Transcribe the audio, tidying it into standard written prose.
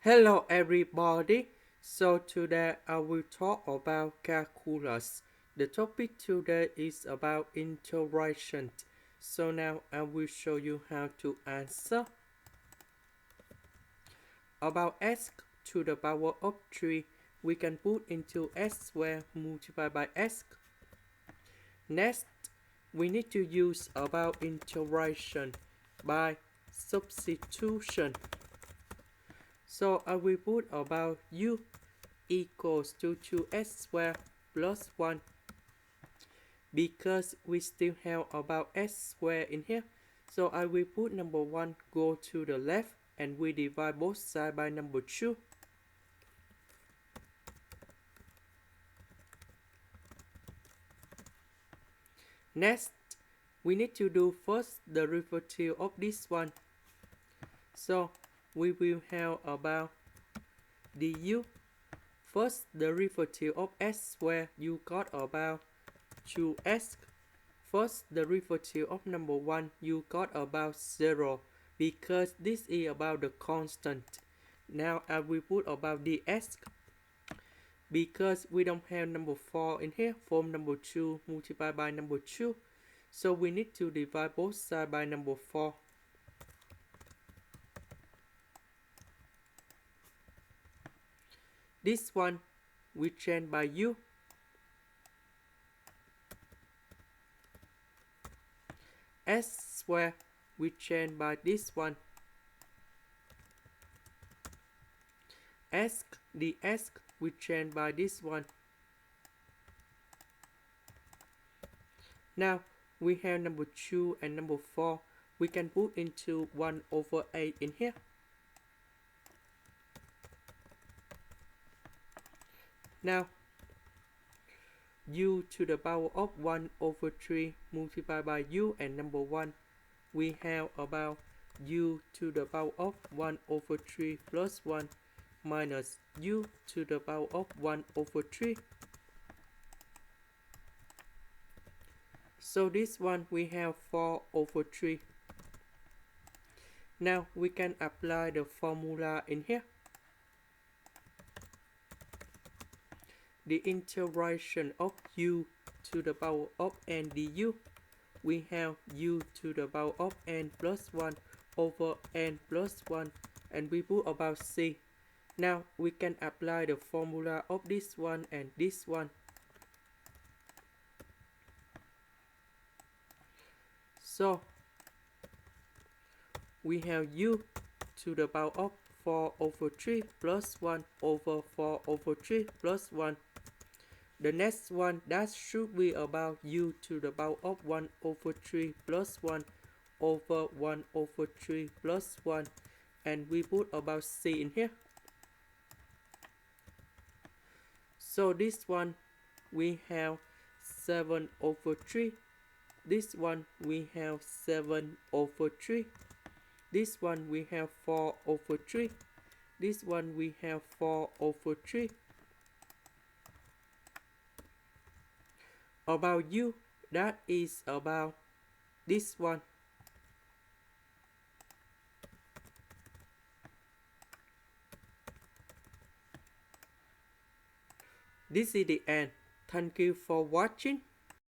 Hello everybody, so today I will talk about calculus. The topic today is about integration. So now I will show you how to answer. About x to the power of 3, we can put into x squared multiplied by x. Next, we need to use about integration by substitution. So I will put about u equals to 2x squared plus 1 because we still have about x squared in here. So I will put number 1 go to the left and we divide both sides by number 2. Next, we need to do first the derivative of this one. So we will have about du. First derivative of x squared, you got about 2x. First derivative of number 1, you got about 0 because this is about the constant. Now I will put about dx because we don't have number 4 in here from number 2 multiplied by number 2. So we need to divide both sides by number 4. This one we change by u. S squared we change by this one. S dx we change by this one. Now we have number 2 and number 4. We can put into 1 over 8 in here. Now, u to the power of 1 over 3 multiplied by u and number 1. We have about u to the power of 1 over 3 plus 1 minus u to the power of 1 over 3. So this one we have 4 over 3. Now we can apply the formula in here. The integration of u to the power of n du, we have u to the power of n plus 1 over n plus 1 and we put about c. Now we can apply the formula of this one and this one. So we have u to the power of 4 over 3 plus 1 over 4 over 3 plus 1. The next one, that should be about u to the power of 1 over 3 plus 1 over 1 over 3 plus 1. And we put about c in here. So this one, we have 7 over 3. This one, we have 7 over 3. This one, we have 4 over 3. This one, we have 4 over 3. About u, that is about this one. This is the end. Thank you for watching.